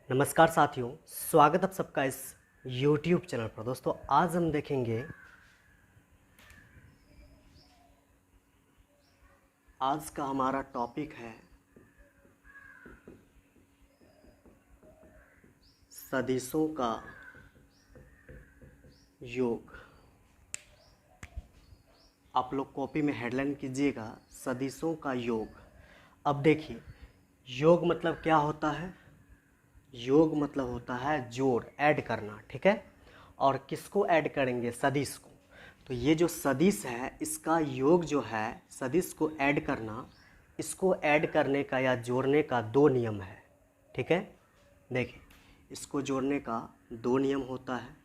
नमस्कार साथियों, स्वागत आप सबका इस YouTube चैनल पर। दोस्तों आज हम देखेंगे, आज का हमारा टॉपिक है सदिशों का योग। आप लोग कॉपी में हेडलाइन कीजिएगा, सदिशों का योग। अब देखिए, योग मतलब क्या होता है? योग मतलब होता है जोड़, ऐड करना, ठीक है। और किसको ऐड करेंगे? सदिश को। तो ये जो सदिश है इसका योग जो है, सदिश को ऐड करना, इसको ऐड करने का या जोड़ने का दो नियम है, ठीक है। देखिए, इसको जोड़ने का दो नियम होता है।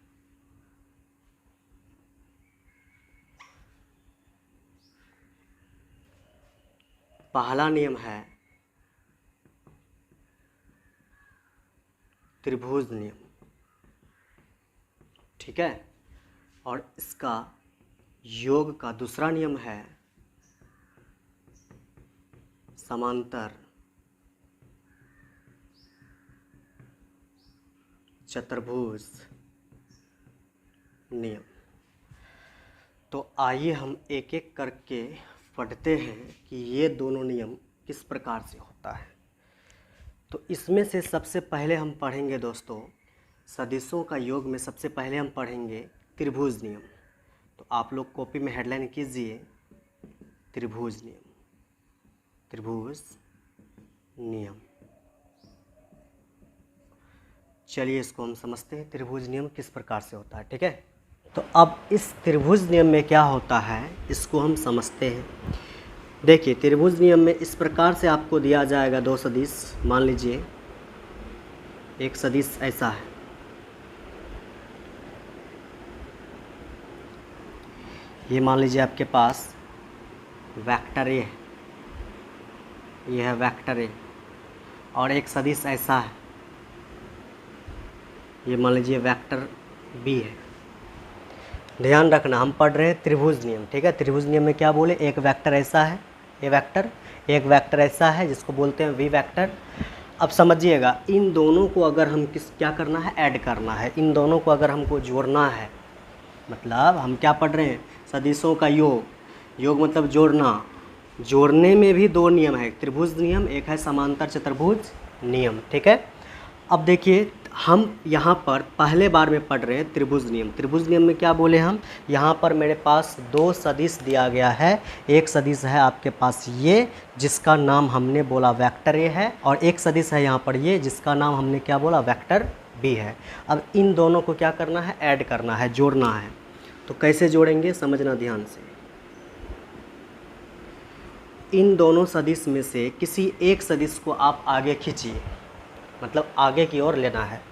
पहला नियम है त्रिभुज नियम, ठीक है। और इसका योग का दूसरा नियम है समांतर चतुर्भुज नियम। तो आइए हम एक एक करके पढ़ते हैं कि ये दोनों नियम किस प्रकार से होता है। तो इसमें से सबसे पहले हम पढ़ेंगे दोस्तों, सदिशों का योग में सबसे पहले हम पढ़ेंगे त्रिभुज नियम। तो आप लोग कॉपी में हेडलाइन कीजिए, त्रिभुज नियम, त्रिभुज नियम। चलिए इसको हम समझते हैं, त्रिभुज नियम किस प्रकार से होता है, ठीक है। तो अब इस त्रिभुज नियम में क्या होता है इसको हम समझते हैं। देखिए, त्रिभुज नियम में इस प्रकार से आपको दिया जाएगा दो सदिश। मान लीजिए एक सदिश ऐसा है, ये मान लीजिए आपके पास वेक्टर ए है, ये है वेक्टर ए। और एक सदिश ऐसा है, ये मान लीजिए वेक्टर बी है। ध्यान रखना, हम पढ़ रहे हैं त्रिभुज नियम, ठीक है। त्रिभुज नियम में क्या बोले, एक वेक्टर ऐसा है ए वेक्टर, एक वेक्टर ऐसा है जिसको बोलते हैं वी वेक्टर। अब समझिएगा, इन दोनों को अगर हम क्या करना है, ऐड करना है। इन दोनों को अगर हमको जोड़ना है, मतलब हम क्या पढ़ रहे हैं, सदिशों का योग। योग मतलब जोड़ना। जोड़ने में भी दो नियम है, त्रिभुज नियम, एक है समांतर चतुर्भुज नियम, ठीक है। अब देखिए, हम यहाँ पर पहले बार में पढ़ रहे हैं त्रिभुज नियम। त्रिभुज नियम में क्या बोले हम, यहाँ पर मेरे पास दो सदिश दिया गया है। एक सदिश है आपके पास ये, जिसका नाम हमने बोला वेक्टर ए है, और एक सदिश है यहाँ पर ये, जिसका नाम हमने क्या बोला, वेक्टर बी है। अब इन दोनों को क्या करना है, ऐड करना है, जोड़ना है। तो कैसे जोड़ेंगे, समझना ध्यान से। इन दोनों सदिश में से किसी एक सदिश को आप आगे खींचिए, मतलब आगे की ओर लेना है।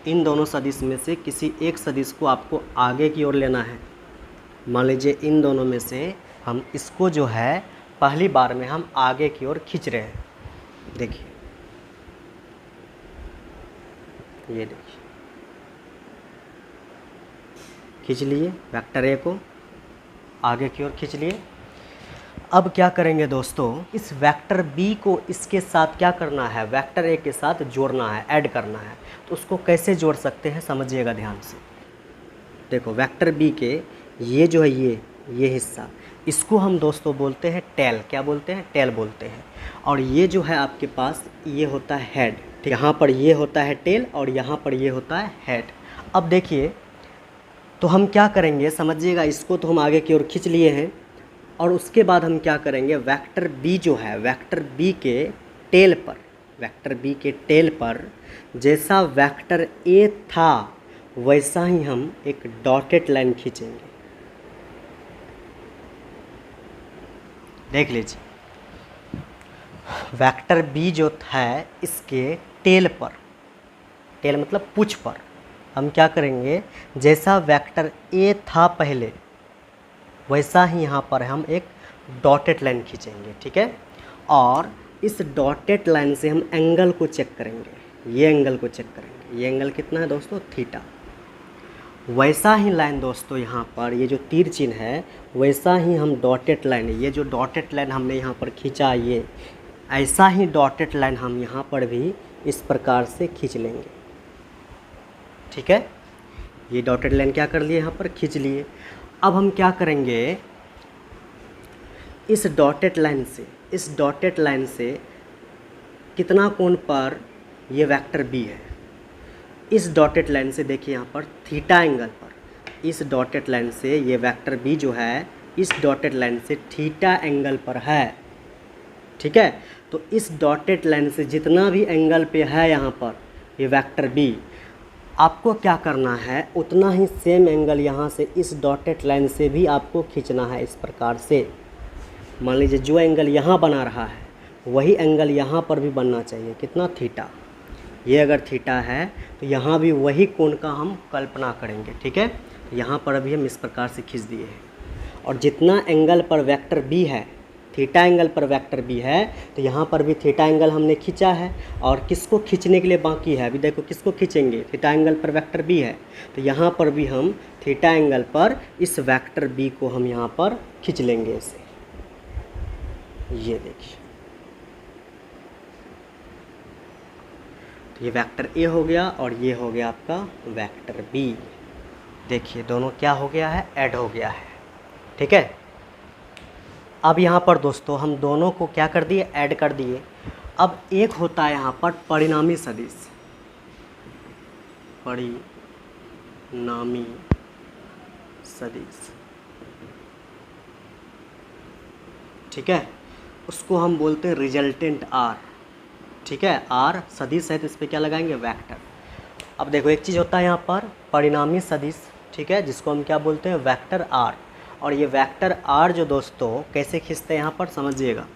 इन दोनों सदिश में से किसी एक सदिश को आपको आगे की ओर लेना है। मान लीजिए इन दोनों में से हम इसको जो है पहली बार में हम आगे की ओर खींच रहे हैं। देखिए, ये देखिए, खींच लिए वेक्टर ए को, आगे की ओर खींच लिए। अब क्या करेंगे दोस्तों, इस वेक्टर बी को इसके साथ क्या करना है, वेक्टर ए के साथ जोड़ना है, ऐड करना है। तो उसको कैसे जोड़ सकते हैं, समझिएगा ध्यान से। देखो, वेक्टर बी के ये जो है ये हिस्सा, इसको हम दोस्तों बोलते हैं टेल। क्या बोलते हैं, टेल बोलते हैं। और ये जो है आपके पास, ये होता है हेड। यहाँ पर ये होता है टेल और यहाँ पर ये होता है हेड। अब देखिए, तो हम क्या करेंगे समझिएगा, इसको तो हम आगे की ओर खींच लिए हैं। और उसके बाद हम क्या करेंगे, वेक्टर बी जो है, वेक्टर बी के टेल पर, वेक्टर बी के टेल पर जैसा वेक्टर ए था वैसा ही हम एक डॉटेड लाइन खींचेंगे। देख लीजिए, वेक्टर बी जो है इसके टेल पर, टेल मतलब पूंछ पर, हम क्या करेंगे, जैसा वेक्टर ए था पहले वैसा ही यहाँ पर हम एक डॉटेड लाइन खींचेंगे, ठीक है। और इस डॉटेड लाइन से हम एंगल को चेक करेंगे, ये एंगल को चेक करेंगे। ये एंगल कितना है दोस्तों, थीटा। वैसा ही लाइन दोस्तों यहाँ पर ये जो तीर चिन्ह है, वैसा ही हम डॉटेड लाइन, ये जो डॉटेड लाइन हमने यहाँ पर खींचा, ये ऐसा ही डॉटेड लाइन हम यहाँ पर भी इस प्रकार से खींच लेंगे। ठीक है, ये डॉटेड लाइन क्या कर लिए, यहाँ पर खींच लिए। अब हम क्या करेंगे, इस डॉटेड लाइन से कितना कोण पर ये वेक्टर बी है, इस डॉटेड लाइन से देखिए यहाँ पर थीटा एंगल पर, इस डॉटेड लाइन से ये वेक्टर बी जो है इस डॉटेड लाइन से थीटा एंगल पर है। ठीक है, तो इस डॉटेड लाइन से जितना भी एंगल पे है यहाँ पर ये वेक्टर बी, आपको क्या करना है, उतना ही सेम एंगल यहाँ से इस डॉटेड लाइन से भी आपको खींचना है। इस प्रकार से मान लीजिए जो एंगल यहाँ बना रहा है वही एंगल यहाँ पर भी बनना चाहिए। कितना, थीटा। ये अगर थीटा है तो यहाँ भी वही कोण का हम कल्पना करेंगे। ठीक है, यहाँ पर अभी हम इस प्रकार से खींच दिए हैं। और जितना एंगल पर वेक्टर बी है, थीटा एंगल पर वेक्टर बी है, तो यहाँ पर भी थीटा एंगल हमने खींचा है। और किसको खींचने के लिए बाकी है, अभी देखो किसको खींचेंगे, थीटा एंगल पर वेक्टर बी है, तो यहाँ पर भी हम थीटा एंगल पर इस वेक्टर बी को हम यहाँ पर खींच लेंगे इसे। ये देखिए, तो ये वेक्टर ए हो गया और ये हो गया आपका वेक्टर बी। देखिए दोनों क्या हो गया है, ऐड हो गया है। ठीक है, अब यहाँ पर दोस्तों हम दोनों को क्या कर दिए, ऐड कर दिए। अब एक होता है यहाँ पर परिणामी सदिश, परिणामी सदिश। ठीक है, उसको हम बोलते हैं रिजल्टेंट आर। ठीक है, आर सदिश है तो इस पर क्या लगाएंगे, वेक्टर। अब देखो एक चीज़ होता है यहाँ पर परिणामी सदिश, ठीक है, जिसको हम क्या बोलते हैं, वेक्टर आर। और ये वेक्टर आर जो दोस्तों कैसे खींचते हैं यहाँ पर समझिएगा।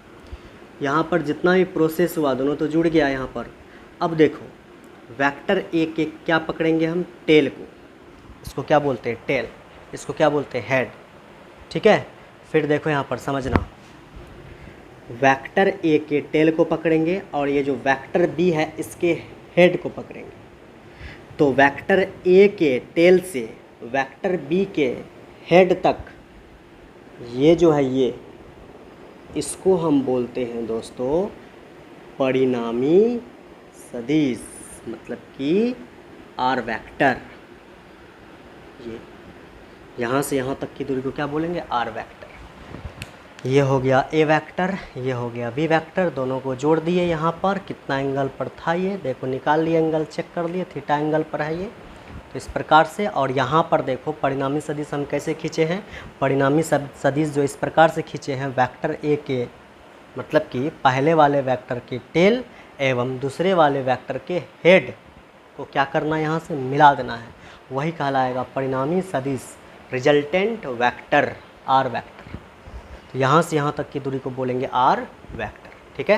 यहाँ पर जितना भी प्रोसेस हुआ दोनों तो जुड़ गया यहाँ पर। अब देखो वेक्टर ए के क्या पकड़ेंगे हम, टेल को, इसको क्या बोलते हैं, टेल, इसको क्या बोलते हैं, हेड। ठीक है, फिर देखो यहाँ पर समझना, वेक्टर ए के टेल को पकड़ेंगे और ये जो वेक्टर बी है इसके हेड को पकड़ेंगे। तो वेक्टर ए के टेल से वेक्टर बी के हेड तक ये जो है ये, इसको हम बोलते हैं दोस्तों परिणामी सदिश, मतलब कि आर वेक्टर। ये यहाँ से यहाँ तक की दूरी को क्या बोलेंगे, आर वेक्टर। ये हो गया ए वेक्टर, ये हो गया बी वेक्टर, दोनों को जोड़ दिए। यहाँ पर कितना एंगल पर था, ये देखो निकाल लिए, एंगल चेक कर लिए, थीटा एंगल पर है ये, तो इस प्रकार से। और यहाँ पर देखो परिणामी सदिश हम कैसे खींचे हैं, परिणामी सदिश जो इस प्रकार से खींचे हैं, वेक्टर ए के मतलब कि पहले वाले वेक्टर के टेल एवं दूसरे वाले वेक्टर के हेड को क्या करना, यहाँ से मिला देना है, वही कहलाएगा परिणामी सदिश, रिजल्टेंट वेक्टर, आर वेक्टर। तो यहाँ से यहाँ तक की दूरी को बोलेंगे आर वेक्टर। ठीक है,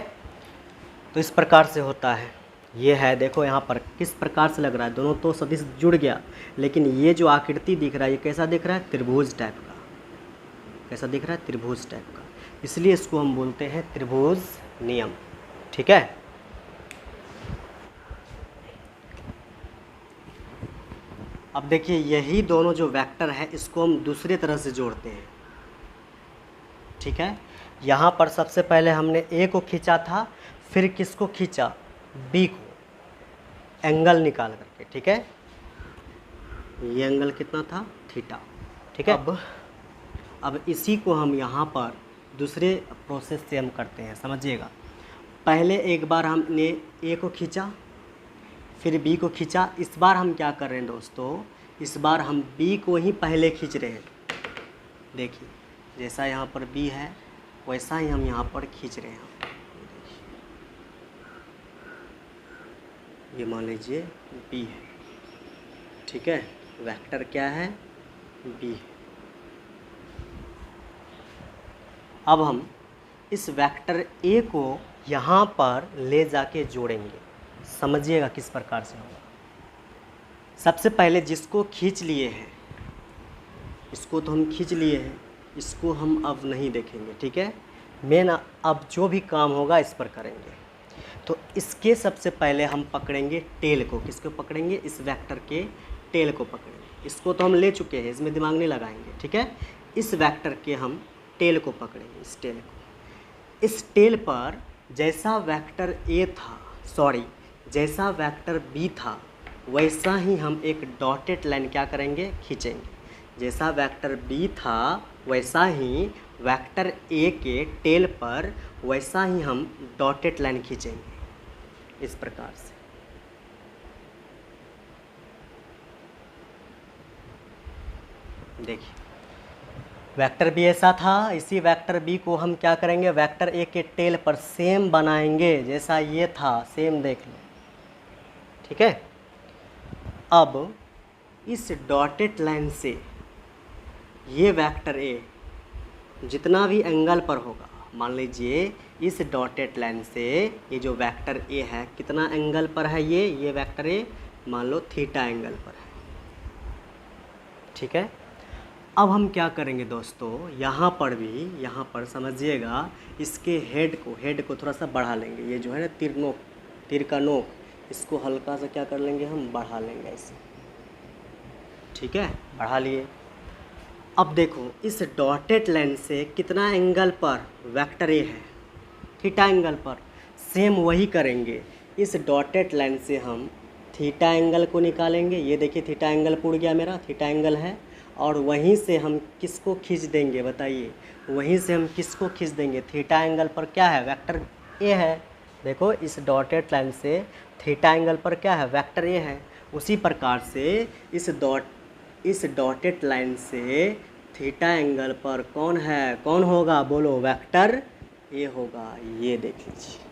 तो इस प्रकार से होता है। ये है देखो यहाँ पर किस प्रकार से लग रहा है, दोनों तो सदिश जुड़ गया, लेकिन ये जो आकृति दिख रहा है ये कैसा दिख रहा है, त्रिभुज टाइप का। कैसा दिख रहा है, त्रिभुज टाइप का, इसलिए इसको हम बोलते हैं त्रिभुज नियम। ठीक है, अब देखिए यही दोनों जो वेक्टर है इसको हम दूसरे तरह से जोड़ते हैं। ठीक है, यहाँ पर सबसे पहले हमने ए को खींचा था, फिर किसको खींचा, बी को, एंगल निकाल करके। ठीक है, ये एंगल कितना था, थीटा। ठीक है, अब इसी को हम यहाँ पर दूसरे प्रोसेस से हम करते हैं, समझिएगा। पहले एक बार हमने ए को खींचा, फिर बी को खींचा। इस बार हम क्या कर रहे हैं दोस्तों, इस बार हम बी को ही पहले खींच रहे हैं। देखिए जैसा यहाँ पर बी है वैसा ही हम यहाँ पर खींच रहे हैं। ये मान लीजिए बी है। ठीक है, वेक्टर क्या है, बी है। अब हम इस वेक्टर ए को यहाँ पर ले जाके जोड़ेंगे, समझिएगा किस प्रकार से होगा। सबसे पहले जिसको खींच लिए हैं, इसको तो हम खींच लिए हैं, इसको हम अब नहीं देखेंगे। ठीक है, मेन अब जो भी काम होगा इस पर करेंगे। तो इसके सबसे पहले हम पकड़ेंगे टेल को। किसको पकड़ेंगे, इस वेक्टर के टेल को पकड़ेंगे। इसको तो हम ले चुके हैं, इसमें दिमाग नहीं लगाएंगे। ठीक है, इस वेक्टर के हम टेल को पकड़ेंगे, इस टेल को। इस टेल पर जैसा वेक्टर ए था, सॉरी जैसा वेक्टर बी था वैसा ही हम एक डॉटेड लाइन क्या करेंगे, खींचेंगे। जैसा वेक्टर बी था वैसा ही वेक्टर ए के टेल पर वैसा ही हम डॉटेड लाइन खींचेंगे इस प्रकार से। देखिए वेक्टर बी ऐसा था, इसी वेक्टर बी को हम क्या करेंगे, वेक्टर ए के टेल पर सेम बनाएंगे जैसा ये था, सेम देख लो, ठीक है। अब इस डॉटेड लाइन से ये वेक्टर ए जितना भी एंगल पर होगा, मान लीजिए इस डॉटेड लाइन से ये जो वेक्टर ए है कितना एंगल पर है, ये वेक्टर ए मान लो थीटा एंगल पर है, ठीक है। अब हम क्या करेंगे दोस्तों, यहाँ पर समझिएगा, इसके हेड को थोड़ा सा बढ़ा लेंगे। ये जो है ना तीर का नोक, इसको हल्का सा क्या कर लेंगे, हम बढ़ा लेंगे ऐसे, ठीक है, बढ़ा लिए। अब देखो इस डॉटेड लाइन से कितना एंगल पर वेक्टर ए है, थीटा एंगल पर, सेम वही करेंगे। इस डॉटेड लाइन से हम थीटा एंगल को निकालेंगे। ये देखिए थीटा एंगल पूड़ गया मेरा, थीटा एंगल है। और वहीं से हम किसको खींच देंगे बताइए, वहीं से हम किसको खींच देंगे, थीटा एंगल पर क्या है, वेक्टर ए है। देखो इस डॉटेड लाइन से थीटा एंगल पर क्या है, वेक्टर ए है। उसी प्रकार से इस डॉटेड लाइन से थीटा एंगल पर कौन होगा, बोलो, वेक्टर ए होगा। ये देख लीजिए,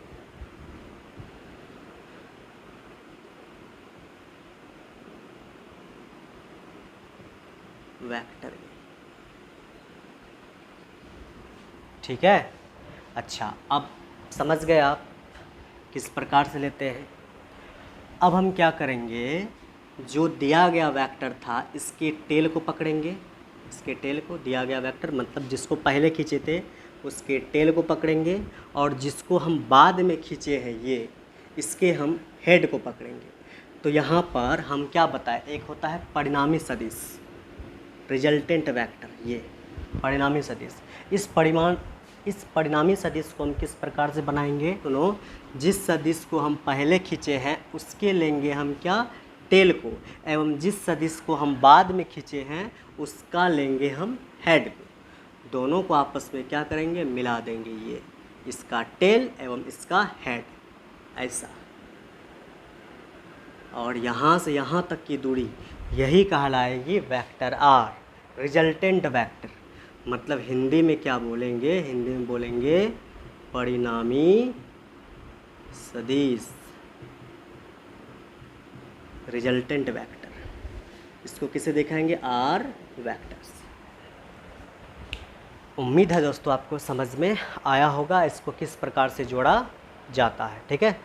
वेक्टर ए, ठीक है। अच्छा अब समझ गए आप किस प्रकार से लेते हैं। अब हम क्या करेंगे, जो दिया गया वेक्टर था इसके टेल को पकड़ेंगे, इसके टेल को, दिया गया वेक्टर मतलब जिसको पहले खींचे थे उसके टेल को पकड़ेंगे, और जिसको हम बाद में खींचे हैं ये, इसके हम हेड को पकड़ेंगे। तो यहाँ पर हम क्या बताएं, एक होता है परिणामी सदिश, रिजल्टेंट वेक्टर, ये परिणामी सदिश। इस परिणामी सदिश को हम किस प्रकार से बनाएंगे, सुनो, जिस सदिश को हम पहले खींचे हैं उसके लेंगे हम क्या, टेल को, एवं जिस सदिश को हम बाद में खींचे हैं उसका लेंगे हम हेड को। दोनों को आपस में क्या करेंगे, मिला देंगे, ये इसका टेल एवं इसका हेड, ऐसा। और यहाँ से यहाँ तक की दूरी यही कहलाएगी वेक्टर आर, रिजल्टेंट वेक्टर। मतलब हिंदी में क्या बोलेंगे, हिंदी में बोलेंगे परिणामी सदिश, रिजल्टेंट वेक्टर। इसको किसे दिखाएंगे, आर वेक्टर्स। उम्मीद है दोस्तों आपको समझ में आया होगा इसको किस प्रकार से जोड़ा जाता है, ठीक है।